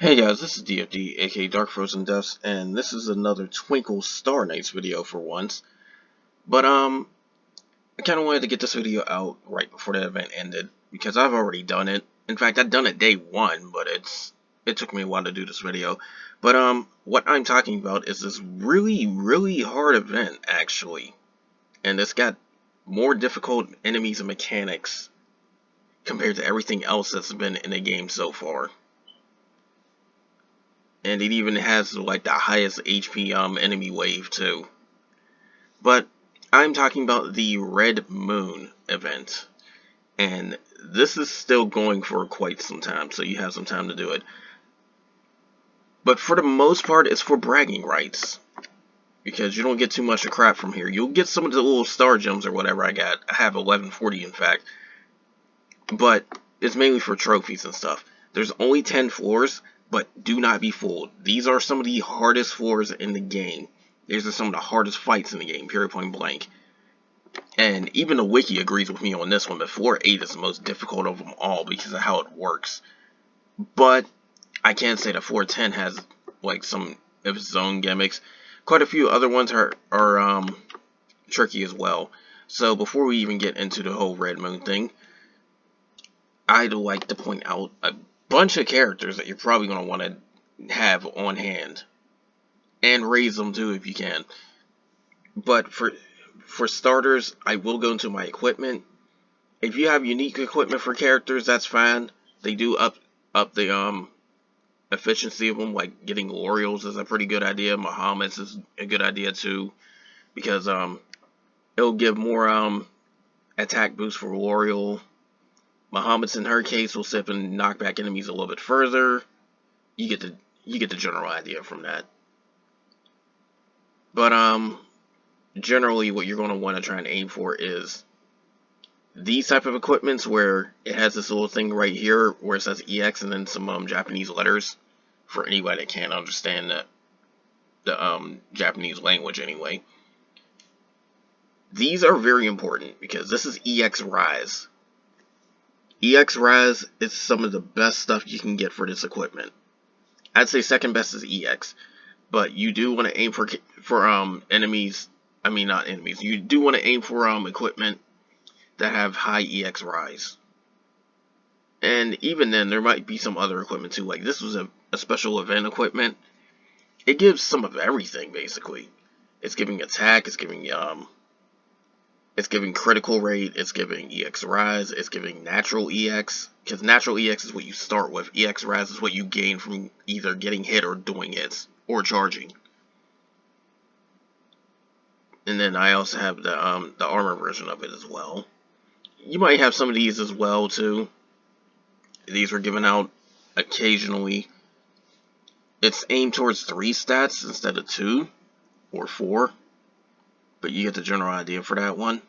Hey guys, this is DFD, aka Dark Frozen Deaths, and this is another Twinkle Star Nights video for once. But I kinda wanted to get this video out right before the event ended, because I've already done it. In fact, I've done it day one, but it took me a while to do this video. But what I'm talking about is this really hard event, actually. And it's got more difficult enemies and mechanics compared to everything else that's been in the game so far. And it even has like the highest HP enemy wave too. But I'm talking about the RedMoon event, and this is still going for quite some time, so you have some time to do it. But for the most part, it's for bragging rights, because you don't get too much of crap from here. You'll get some of the little star gems or whatever I got. I have 1140 in fact, but it's mainly for trophies and stuff. There's only 10 floors. But do not be fooled. These are some of the hardest floors in the game. These are some of the hardest fights in the game, period, point blank. And even the wiki agrees with me on this one, but floor 8 is the most difficult of them all because of how it works. But I can say that floor 10 has like some of its own gimmicks. Quite a few other ones are tricky as well. So before we even get into the whole RedMoon thing, I'd like to point out a bunch of characters that you're probably going to want to have on hand, and raise them too if you can. But for starters, I will go into my equipment. If you have unique equipment for characters, that's fine. They do up the efficiency of them, like getting L'Oreals is a pretty good idea. Muhammad's is a good idea too, because it'll give more attack boost for L'Oreal. Muhammad's in her case will sit and knock back enemies a little bit further. You get the general idea from that. But generally what you're going to want to try and aim for is these type of equipments where it has this little thing right here where it says EX and then some Japanese letters for anybody that can't understand the Japanese language anyway. These are very important because this is EX Rise. EX Rise is some of the best stuff you can get for this equipment. I'd say second best is EX, but you do want to aim for enemies. I mean, not enemies. You do want to aim for equipment that have high EX Rise. And even then, there might be some other equipment too. Like this was a special event equipment. It gives some of everything basically. It's giving attack. It's giving critical rate, it's giving EX Rise, it's giving natural EX, because natural EX is what you start with. EX Rise is what you gain from either getting hit or doing hits, or charging. And then I also have the armor version of it as well. You might have some of these as well too. These are given out occasionally. It's aimed towards 3 stats instead of 2 or 4. But you get the general idea for that one.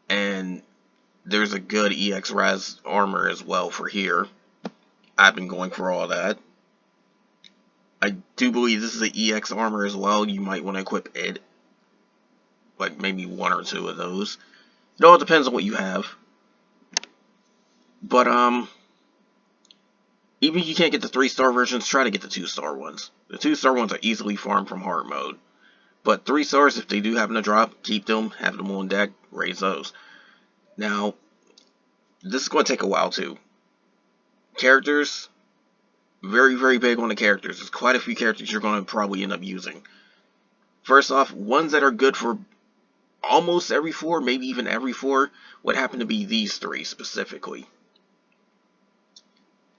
And there's a good EX Rise armor as well for here. I've been going for all that. I do believe this is an EX armor as well. You might want to equip it. Like maybe 1 or 2 of those. It all depends on what you have. But even if you can't get the 3-star versions, try to get the 2-star ones. The 2-star ones are easily farmed from hard mode. But 3 stars, if they do happen to drop, keep them, have them on deck, raise those. Now, this is going to take a while too. Characters, very big on the characters. There's quite a few characters you're going to probably end up using. First off, ones that are good for almost every floor, maybe even every floor, would happen to be these 3 specifically.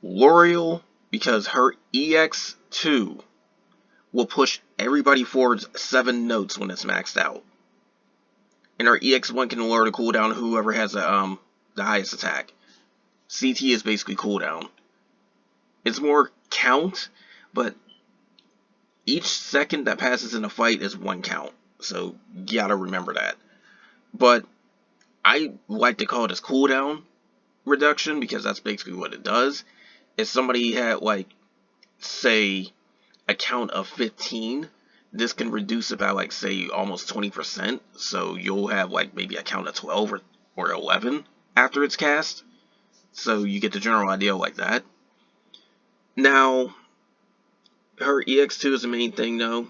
L'Oreal, because her EX2 will push everybody forward 7 notes when it's maxed out. And our EX1 can lower the cooldown of whoever has the highest attack. CT is basically cooldown. It's more count, but each second that passes in a fight is 1 count. So you gotta remember that. But I like to call it as cooldown reduction because that's basically what it does. If somebody had like, say, a count of 15, this can reduce about like say almost 20%, so you'll have like maybe a count of 12 or 11 after it's cast, so you get the general idea like that. Now, her EX2 is the main thing though.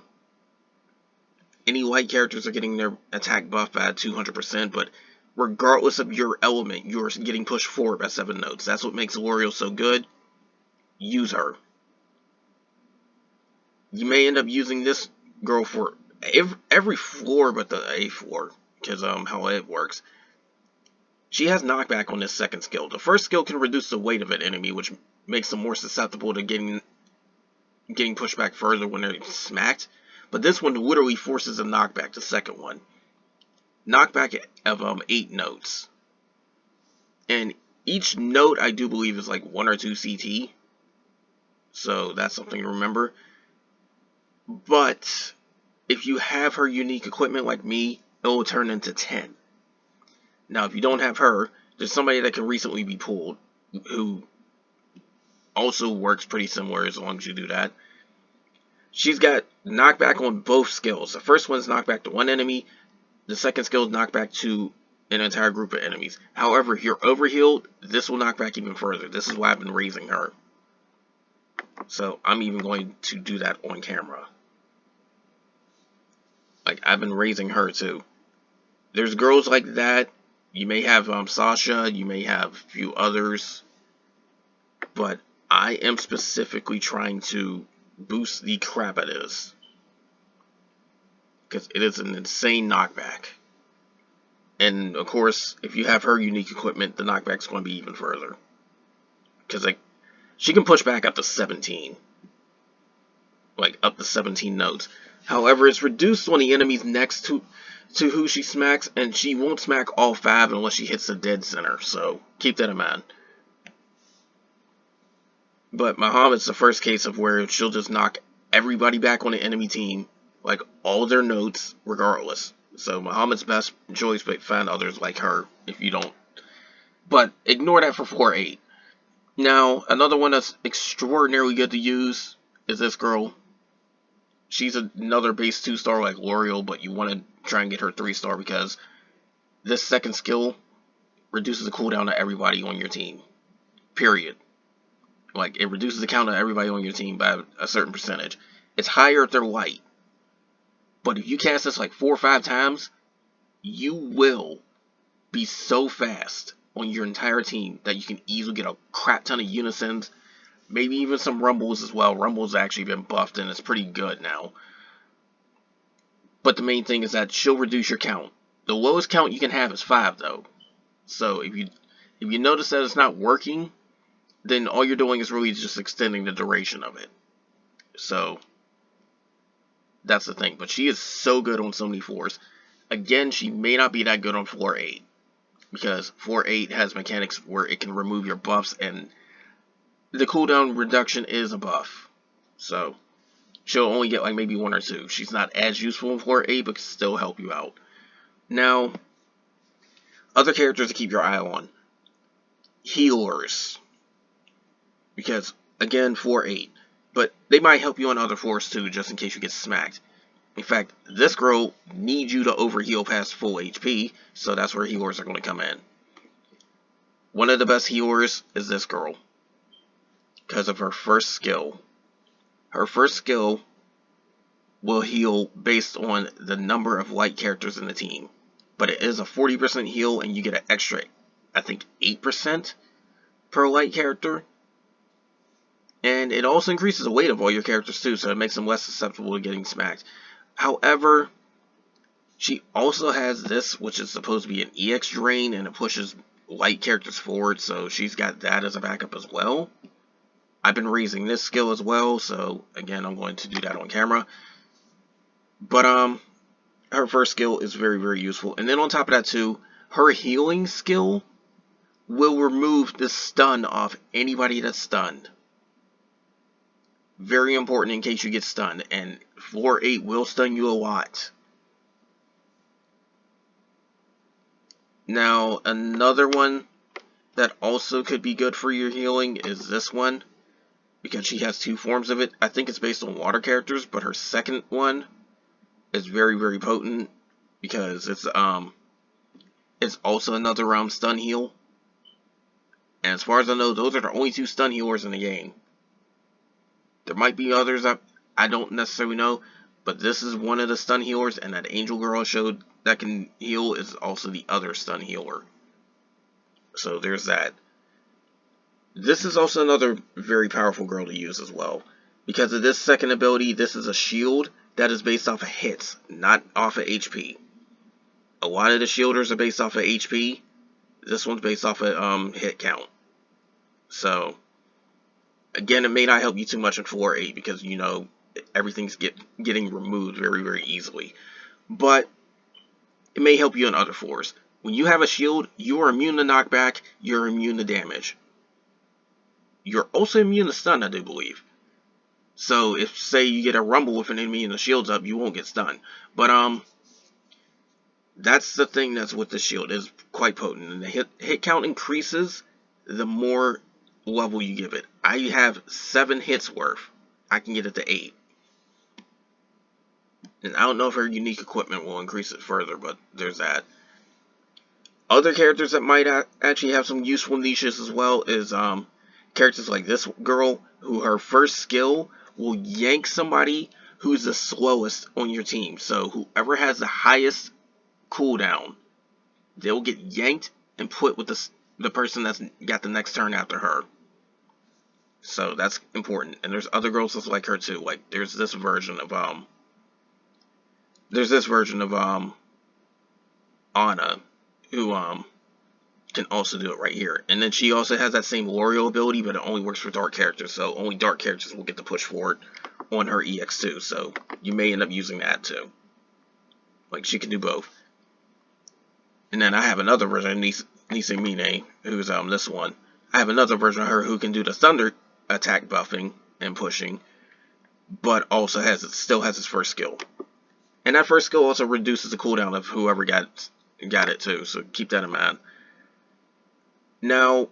Any light characters are getting their attack buff by 200%, but regardless of your element, you're getting pushed forward by 7 notes. That's what makes L'Oreal so good. Use her. You may end up using this girl for every floor but the A floor, because how it works. She has knockback on this second skill. The first skill can reduce the weight of an enemy, which makes them more susceptible to getting pushed back further when they're smacked. But this one literally forces a knockback, the second one. Knockback of 8 notes. And each note, I do believe, is like 1 or 2 CT. So that's something to remember. But if you have her unique equipment like me, it will turn into 10. Now, if you don't have her, there's somebody that can recently be pulled who also works pretty similar as long as you do that. She's got knockback on both skills. The first one is knockback to one enemy. The second skill is knockback to an entire group of enemies. However, if you're overhealed, this will knock back even further. This is why I've been raising her. So I'm even going to do that on camera. Like, I've been raising her too. There's girls like that. You may have Sasha. You may have a few others. But I am specifically trying to boost the crap out of this, because it is an insane knockback. And of course, if you have her unique equipment, the knockback's going to be even further, because like she can push back up to 17, like up to 17 notes. However, it's reduced on the enemies next to who she smacks, and she won't smack all 5 unless she hits the dead center. So keep that in mind. But Muhammad's the first case of where she'll just knock everybody back on the enemy team, like all their notes, regardless. So Muhammad's best choice, but find others like her if you don't. But ignore that for 4-8. Now, another one that's extraordinarily good to use is this girl. She's another base 2-star like L'Oreal, but you want to try and get her 3-star because this second skill reduces the cooldown to everybody on your team. Period. Like, it reduces the count of everybody on your team by a certain percentage. It's higher if they're light. But if you cast this like 4 or 5 times, you will be so fast on your entire team that you can easily get a crap ton of unisons. Maybe even some rumbles as well. Rumbles actually been buffed and it's pretty good now. But the main thing is that she'll reduce your count. The lowest count you can have is 5 though. So if you notice that it's not working, then all you're doing is really just extending the duration of it. So that's the thing. But she is so good on so many floors. Again, she may not be that good on floor 8, because floor 8 has mechanics where it can remove your buffs, and the cooldown reduction is a buff. So she'll only get like maybe 1 or 2. She's not as useful in floor 8, but can still help you out. Now, other characters to keep your eye on. Healers. Because, again, 4-8. But they might help you on other floors too, just in case you get smacked. In fact, this girl needs you to overheal past full HP, so that's where healers are going to come in. One of the best healers is this girl, because of her first skill. Her first skill will heal based on the number of light characters in the team. But it is a 40% heal, and you get an extra, I think, 8% per light character. And it also increases the weight of all your characters too, so it makes them less susceptible to getting smacked. However, she also has this, which is supposed to be an EX drain, and it pushes light characters forward, so she's got that as a backup as well. I've been raising this skill as well, so again, I'm going to do that on camera. But her first skill is very, very useful. And then on top of that too, her healing skill will remove the stun off anybody that's stunned. Very important in case you get stunned, and floor 8 will stun you a lot. Now, another one that also could be good for your healing is this one, because she has 2 forms of it. I think it's based on water characters, but her second one is very, very potent, because it's also another stun heal. And as far as I know, those are the only 2 stun healers in the game. There might be others that I don't necessarily know, but this is one of the stun healers, and that Angel Girl showed that can heal is also the other stun healer. So there's that. This is also another very powerful girl to use as well. Because of this second ability, this is a shield that is based off of hits, not off of HP. A lot of the shielders are based off of HP. This one's based off of hit count. So, again, it may not help you too much in 4-8 because, you know, everything's getting removed very, very easily. But it may help you in other 4s. When you have a shield, you are immune to knockback, you're immune to damage. You're also immune to stun, I do believe. So, if, say, you get a rumble with an enemy and the shield's up, you won't get stunned. But, that's the thing that's with the shield. It's quite potent. And the hit count increases the more level you give it. I have 7 hits worth. I can get it to 8. And I don't know if her unique equipment will increase it further, but there's that. Other characters that might actually have some useful niches as well is characters like this girl, who her first skill will yank somebody who's the slowest on your team. So whoever has the highest cooldown, they'll get yanked and put with the person that's got the next turn after her. So that's important. And there's other girls that's like her too. Like there's this version of Anna, who can also do it right here. And then she also has that same L'Oreal ability, but it only works for dark characters, so only dark characters will get to push forward on her EX2, so you may end up using that too. Like, she can do both. And then I have another version of Nise Mine, who's this one. I have another version of her who can do the thunder attack buffing and pushing, but also still has its first skill. And that first skill also reduces the cooldown of whoever got it too, so keep that in mind. Now,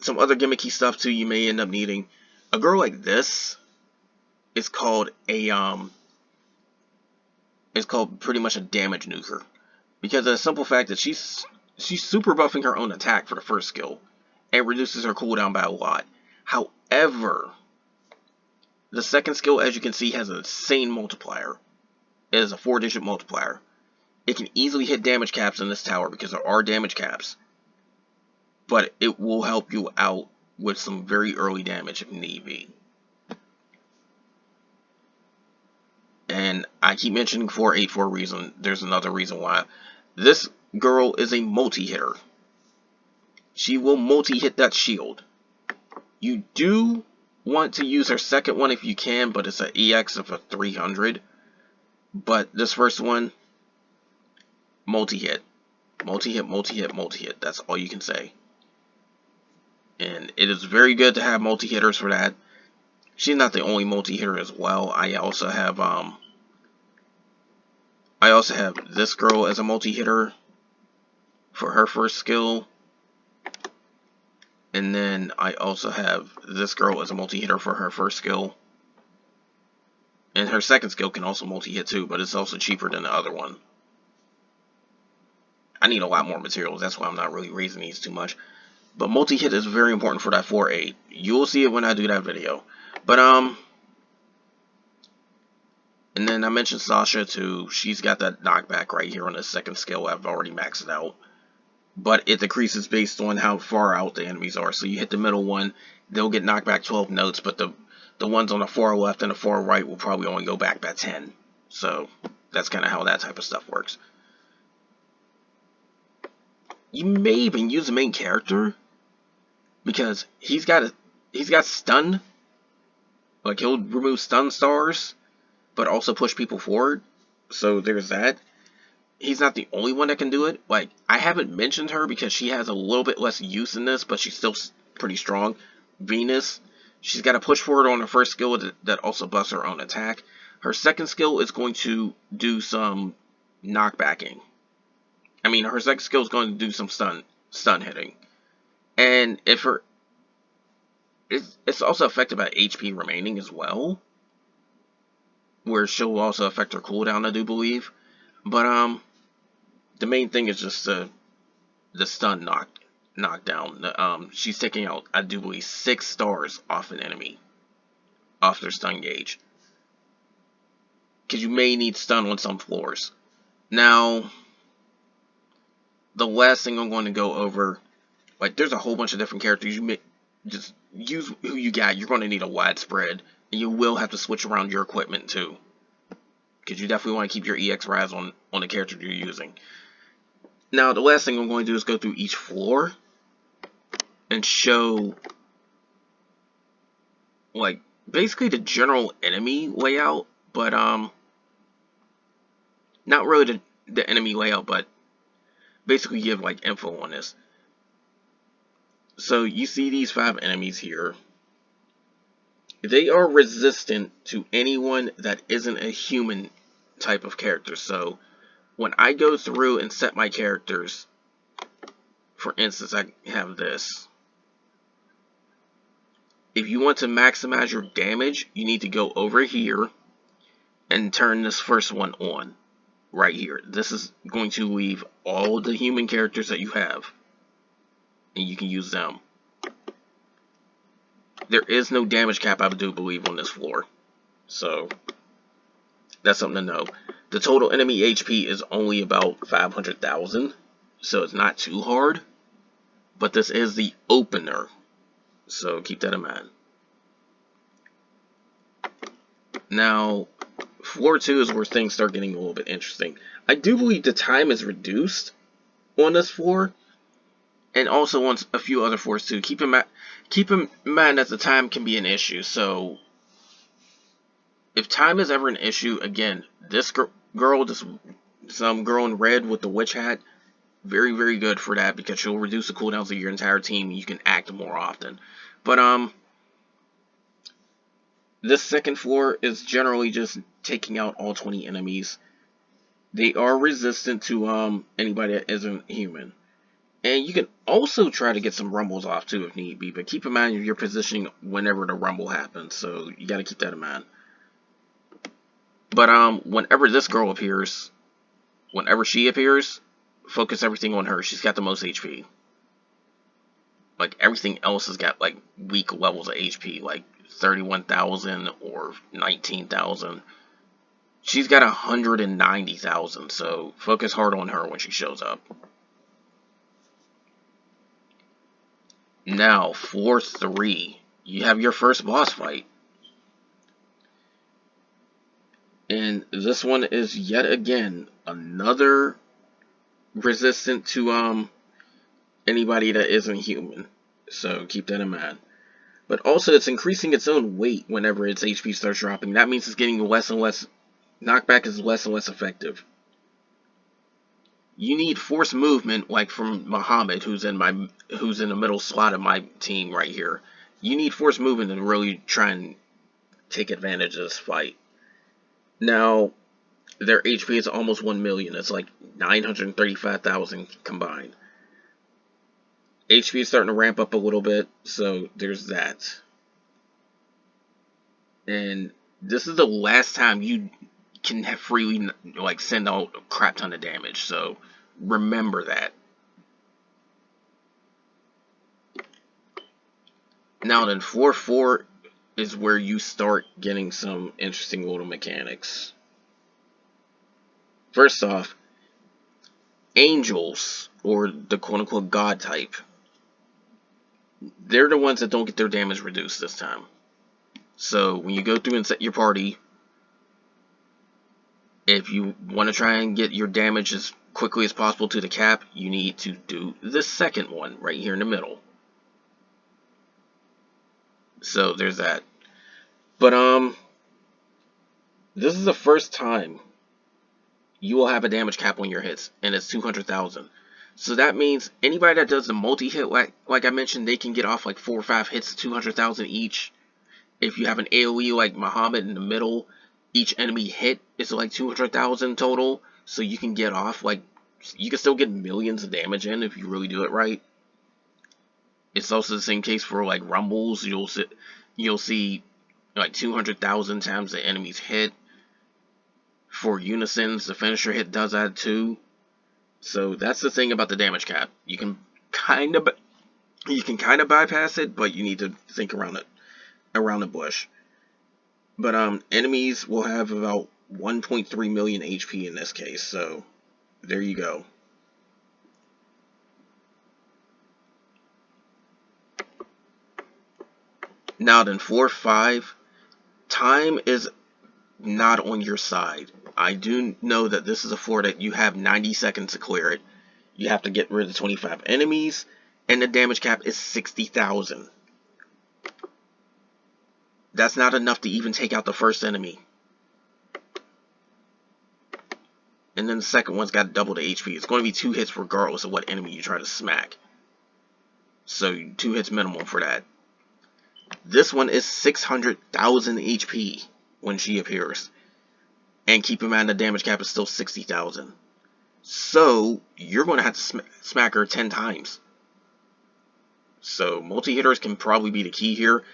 some other gimmicky stuff too you may end up needing. A girl like this is called pretty much a damage nuker, because of the simple fact that she's super buffing her own attack for the first skill and reduces her cooldown by a lot. However, the second skill, as you can see, has an insane multiplier. It is a 4-digit multiplier. It can easily hit damage caps in this tower because there are damage caps. But it will help you out with some very early damage if need be. And I keep mentioning 4-8 for a reason. There's another reason why. This girl is a multi-hitter. She will multi-hit that shield. You do want to use her second one if you can, but it's an EX of a 300. But this first one, multi-hit. Multi-hit, multi-hit, multi-hit. That's all you can say. And it is very good to have multi-hitters for that. She's not the only multi-hitter as well. I also have this girl as a multi-hitter for her first skill. And then I also have this girl as a multi-hitter for her first skill. And her second skill can also multi-hit too, but it's also cheaper than the other one. I need a lot more materials, that's why I'm not really raising these too much. But multi-hit is very important for that 4-8. You'll see it when I do that video. But, and then I mentioned Sasha too. She's got that knockback right here on the second skill. I've already maxed it out. But it decreases based on how far out the enemies are. So you hit the middle one, they'll get knocked back 12 notes, but the ones on the far left and the far right will probably only go back by 10. So that's kind of how that type of stuff works. You may even use the main character, because he's got stun. Like, he'll remove stun stars, but also push people forward. So there's that. He's not the only one that can do it. Like, I haven't mentioned her because she has a little bit less use in this, but she's still pretty strong. Venus, she's got a push forward on her first skill that also buffs her own attack. Her second skill is going to do some knockbacking. I mean, her second skill is going to do some stun hitting. And if it's also affected by HP remaining as well, where she'll also affect her cooldown, I do believe. But the main thing is just the stun knockdown. She's taking out, I do believe, 6 stars off an enemy. off their stun gauge, because you may need stun on some floors. Now, the last thing I'm going to go over, like, there's a whole bunch of different characters. You may just use who you got. You're going to need a wide spread, and you will have to switch around your equipment too, because you definitely want to keep your EX Raz on the character you're using. Now, the last thing I'm going to do is go through each floor and show, like, basically the general enemy layout, but not really the enemy layout, but basically give like info on this. So you see these 5 enemies here. They are resistant to anyone that isn't a human type of character. So when I go through and set my characters, for instance, I have this. If you want to maximize your damage, you need to go over here and turn this first one on. Right here. This is going to leave all the human characters that you have, and you can use them. There is no damage cap, I do believe, on this floor. So, that's something to know. The total enemy HP is only about 500,000, so it's not too hard. But this is the opener, so keep that in mind. Now, floor 2 is where things start getting a little bit interesting. I do believe the time is reduced on this floor, and also on a few other floors too. Keep in mind that the time can be an issue. So, if time is ever an issue, again, this girl, some girl in red with the witch hat, very, very good for that, because she'll reduce the cooldowns of your entire team. And you can act more often. But this second floor is generally just taking out all 20 enemies. They are resistant to anybody that isn't human. And you can also try to get some rumbles off too if need be. But keep in mind your positioning whenever the rumble happens. So you got to keep that in mind. But whenever this girl appears, whenever she appears, focus everything on her. She's got the most HP. Like, everything else has got like weak levels of HP. Like 31,000 or 19,000. She's got 190,000, so focus hard on her when she shows up. Now, floor 3, you have your first boss fight. And this one is yet again another resistant to anybody that isn't human. So keep that in mind. But also, it's increasing its own weight whenever its HP starts dropping. That means it's getting less and less. Knockback is less and less effective. You need force movement, like from Muhammad, who's in the middle slot of my team right here. You need force movement to really try and take advantage of this fight. Now, their HP is almost 1 million. It's like 935,000 combined. HP is starting to ramp up a little bit, so there's that. And this is the last time you can have freely like send out a crap ton of damage, so remember that. Now then, floor 4 is where you start getting some interesting little mechanics. First off, angels, or the quote-unquote god type, they're the ones that don't get their damage reduced this time. So when you go through and set your party, if you want to try and get your damage as quickly as possible to the cap, you need to do the second one right here in the middle. So there's that. But this is the first time you will have a damage cap on your hits, and it's 200,000. So that means anybody that does the multi-hit, like I mentioned, they can get off like 4 or 5 hits, 200,000 each. If you have an AoE like Muhammad in the middle, each enemy hit is like 200,000 total. So you can get off, like, you can still get millions of damage in if you really do it right. It's also the same case for like rumbles. You'll see like 200,000 times the enemy's hit. For unisons, the finisher hit does that too. So that's the thing about the damage cap. You can kind of bypass it, but you need to think around the bush. But enemies will have about 1.3 million HP in this case, so there you go. Now then, 4-5, time is not on your side. I do know that this is a floor that you have 90 seconds to clear it. You have to get rid of 25 enemies, and the damage cap is 60,000. That's not enough to even take out the first enemy. And then the second one's got double the HP. It's going to be 2 hits regardless of what enemy you try to smack. So 2 hits minimum for that. This one is 600,000 HP when she appears. And keep in mind the damage cap is still 60,000. So you're going to have to smack her 10 times. So multi-hitters can probably be the key here.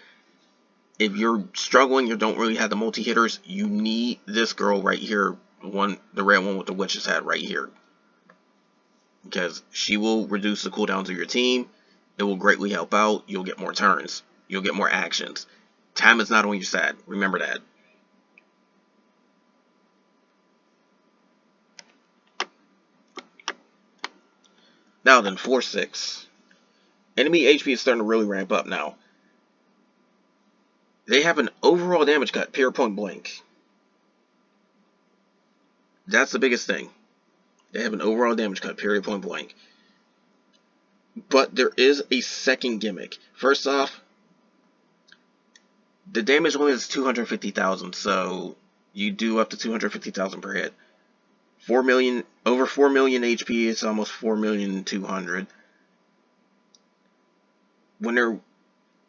If you're struggling, you don't really have the multi-hitters, you need this girl right here. The red one with the witch's hat right here. Because she will reduce the cooldowns of your team. It will greatly help out. You'll get more turns. You'll get more actions. Time is not on your side. Remember that. Now then, 4-6. Enemy HP is starting to really ramp up now. They have an overall damage cut, period, point blank. That's the biggest thing. They have an overall damage cut, period, point blank. But there is a second gimmick. First off, the damage limit is 250,000, so you do up to 250,000 per hit. 4 million, over 4 million HP, it's almost 4,200,000. When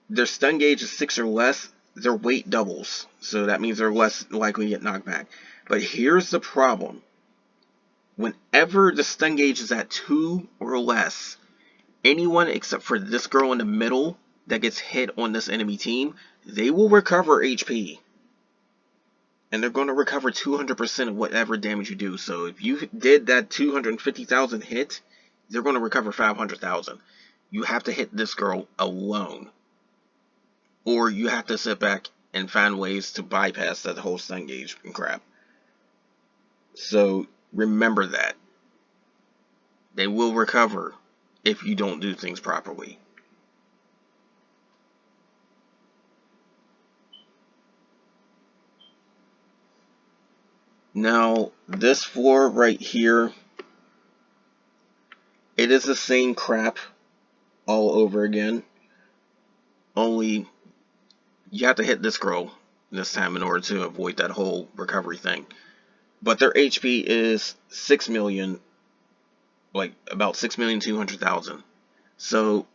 their stun gauge is 6 or less, their weight doubles, so that means they're less likely to get knocked back. But here's the problem. Whenever the stun gauge is at 2 or less, anyone except for this girl in the middle that gets hit on this enemy team, they will recover HP. And they're going to recover 200% of whatever damage you do. So if you did that 250,000 hit, they're going to recover 500,000. You have to hit this girl alone. Or you have to sit back and find ways to bypass that whole stun gauge and crap. So remember that. They will recover if you don't do things properly. Now, this floor right here, it is the same crap all over again. Only you have to hit this girl this time in order to avoid that whole recovery thing. But their HP is 6 million, like about 6,200,000. So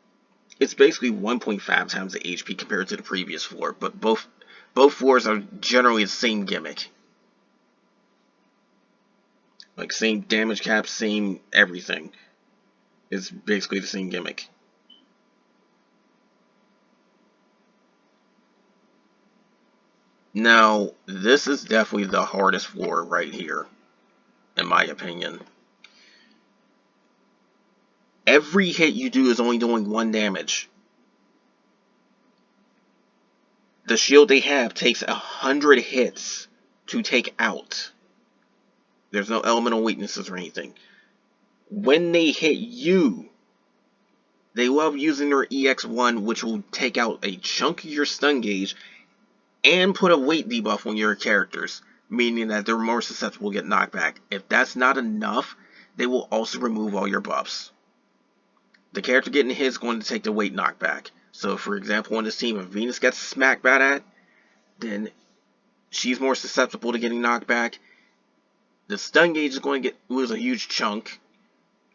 it's basically 1.5 times the HP compared to the previous floor. But both floors are generally the same gimmick. Like same damage cap, same everything. It's basically the same gimmick. Now, this is definitely the hardest floor right here, in my opinion. Every hit you do is only doing 1 damage. The shield they have takes 100 hits to take out. There's no elemental weaknesses or anything. When they hit you, they love using their EX1, which will take out a chunk of your stun gauge and put a weight debuff on your characters, meaning that they're more susceptible to get knocked back. If that's not enough, they will also remove all your buffs. The character getting hit is going to take the weight knockback. So, for example, on this team, if Venus gets smacked by that, then she's more susceptible to getting knocked back. The stun gauge is going to lose a huge chunk.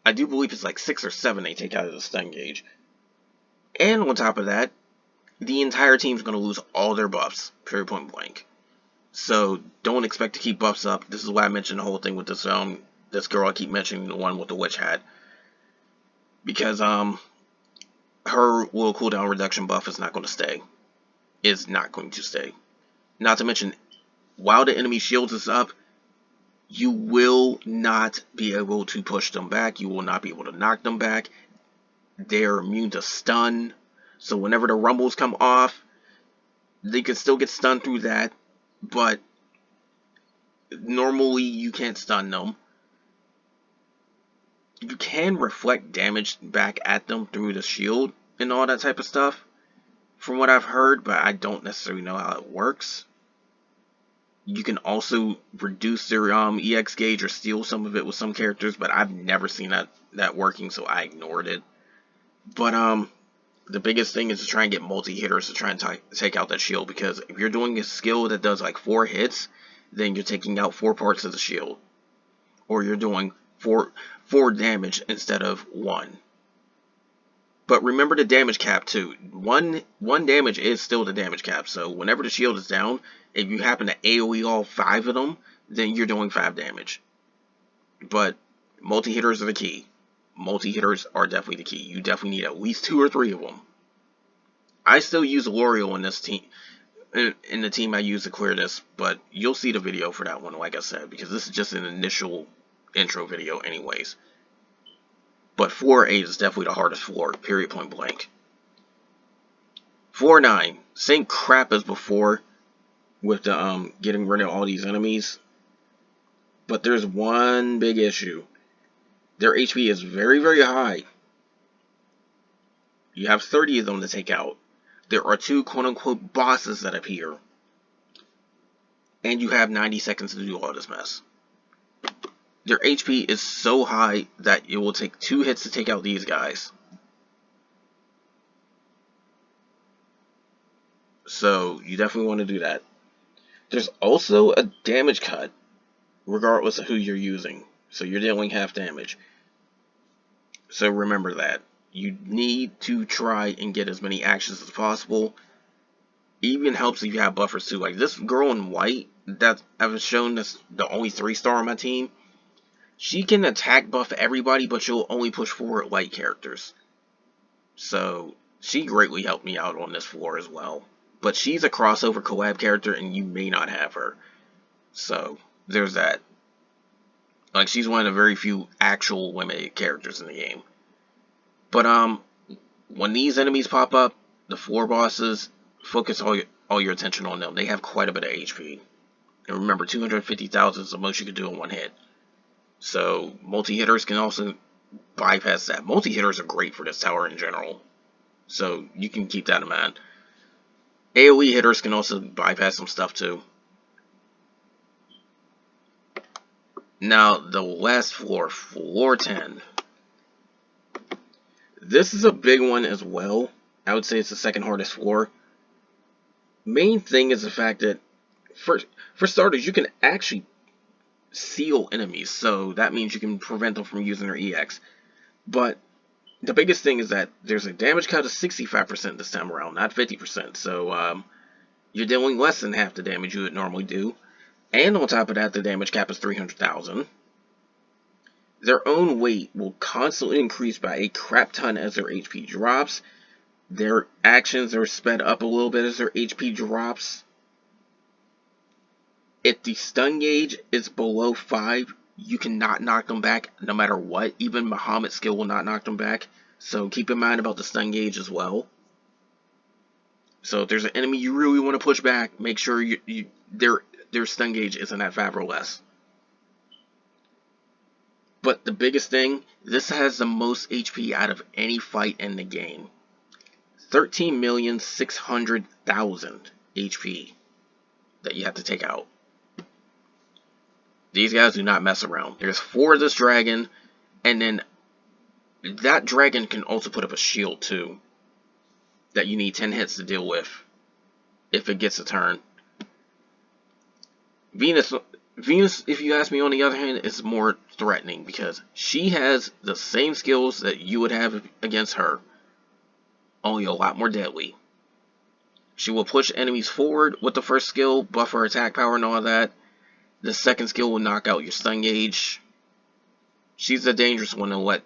I do believe it's like 6 or 7 they take out of the stun gauge. And on top of that, the entire team is going to lose all their buffs, period, point blank. So don't expect to keep buffs up. This is why I mentioned the whole thing with this girl I keep mentioning, the one with the witch hat, because her will cooldown reduction buff is not going to stay. Is not going to stay. Not to mention, while the enemy shields is up, you will not be able to push them back. You will not be able to knock them back. They're immune to stun. So whenever the rumbles come off, they can still get stunned through that. but normally you can't stun them. You can reflect damage back at them through the shield and all that type of stuff, from what I've heard, but I don't necessarily know how it works. You can also reduce their EX gauge or steal some of it with some characters, but I've never seen that working, so I ignored it. But the biggest thing is to try and get multi-hitters to try and take out that shield, because if you're doing a skill that does like 4 hits, then you're taking out 4 parts of the shield. Or you're doing 4 damage instead of 1. But remember the damage cap too. One damage is still the damage cap, so whenever the shield is down, if you happen to AoE all 5 of them, then you're doing 5 damage. But multi-hitters are the key. Multi-hitters are definitely the key. You definitely need at least 2 or 3 of them. I still use L'Oreal in this team, in the team I use to clear this, but you'll see the video for that one, like I said, because this is just an initial intro video anyways. But floor 8 is definitely the hardest floor, period, point blank. Floor 9, same crap as before with the getting rid of all these enemies. But there's one big issue. Their HP is very, very high. You have 30 of them to take out. There are 2 quote-unquote bosses that appear. And you have 90 seconds to do all this mess. Their HP is so high that it will take 2 hits to take out these guys. So you definitely want to do that. There's also a damage cut, regardless of who you're using. So you're dealing half damage. So remember that. You need to try and get as many actions as possible. Even helps if you have buffers too. Like this girl in white that I've shown that's the only 3-star on my team. She can attack buff everybody, but she'll only push forward light characters. So she greatly helped me out on this floor as well. But she's a crossover collab character and you may not have her. So there's that. Like she's one of the very few actual limited characters in the game. But when these enemies pop up, the floor bosses, focus all your attention on them. They have quite a bit of HP. And remember, 250,000 is the most you can do in 1 hit. So multi-hitters can also bypass that. Multi-hitters are great for this tower in general. So you can keep that in mind. AoE hitters can also bypass some stuff too. Now the last floor, floor 10. This is a big one as well. I would say it's the second hardest floor. Main thing is the fact that, for starters, you can actually seal enemies. So that means you can prevent them from using their EX. But the biggest thing is that there's a damage cut of 65% this time around, not 50%. So you're dealing less than half the damage you would normally do. And on top of that, the damage cap is 300,000. Their own weight will constantly increase by a crap ton as their HP drops. Their actions are sped up a little bit as their HP drops. If the stun gauge is below 5, you cannot knock them back no matter what. Even Muhammad's skill will not knock them back. So keep in mind about the stun gauge as well. So if there's an enemy you really want to push back, make sure their stun gauge isn't at 5 or less. But the biggest thing, this has the most HP out of any fight in the game. 13,600,000 HP that you have to take out. These guys do not mess around. There's 4 of this dragon, and then that dragon can also put up a shield too, that you need 10 hits to deal with if it gets a turn. Venus, if you ask me, on the other hand, is more threatening because she has the same skills that you would have against her, only a lot more deadly. She will push enemies forward with the first skill, buff her attack power and all that. The second skill will knock out your stun gauge. She's a dangerous one to let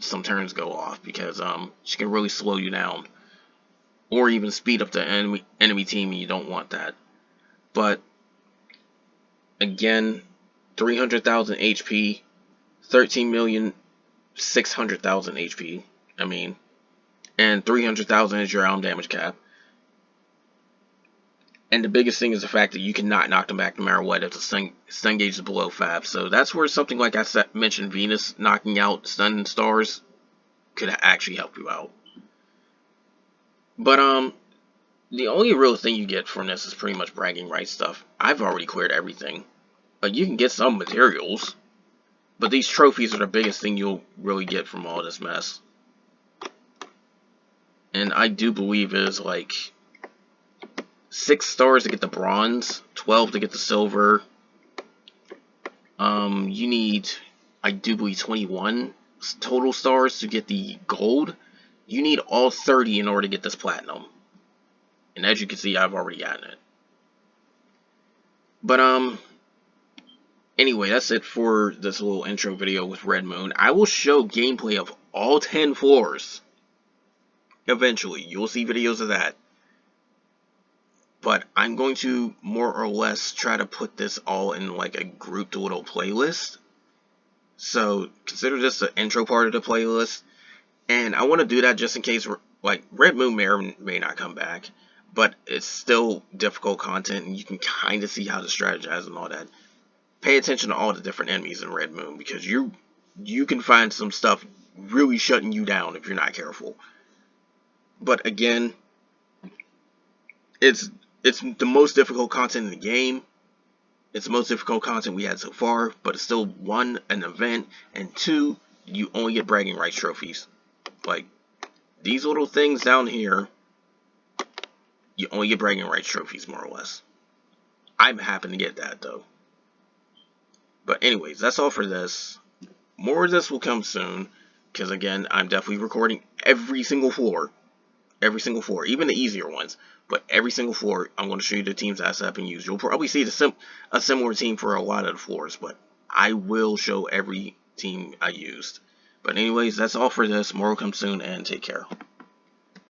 some turns go off because she can really slow you down, or even speed up the enemy team, and you don't want that. But again, 300,000 HP, 13,600,000 HP. I mean, and 300,000 is your damage cap. And the biggest thing is the fact that you cannot knock them back no matter what if the stun gauge is below 5. So that's where something like I mentioned, Venus knocking out stun stars could actually help you out. But the only real thing you get from this is pretty much bragging rights stuff. I've already cleared everything. You can get some materials, but these trophies are the biggest thing you'll really get from all this mess. And I do believe it is like 6 stars to get the bronze, 12 to get the silver. You need, I do believe, 21 total stars to get the gold. You need all 30 in order to get this platinum. And as you can see, I've already gotten it. But anyway, that's it for this little intro video with RedMoon. I will show gameplay of all 10 floors. Eventually, you'll see videos of that. But I'm going to more or less try to put this all in like a grouped little playlist. So consider this the intro part of the playlist. And I want to do that just in case, like, RedMoon may or may not come back. But it's still difficult content, and you can kind of see how to strategize and all that. Pay attention to all the different enemies in RedMoon, because you can find some stuff really shutting you down if you're not careful. But again, it's the most difficult content in the game. It's the most difficult content we had so far, but it's still, 1, an event, and 2, you only get bragging rights trophies. Like, these little things down here, you only get bragging rights trophies, more or less. I'm happy to get that, though. But anyways, that's all for this. More of this will come soon, because again, I'm definitely recording every single floor. Every single floor, even the easier ones. But every single floor, I'm going to show you the teams I set up and use. You'll probably see a similar team for a lot of the floors, but I will show every team I used. But anyways, that's all for this. More will come soon, and take care.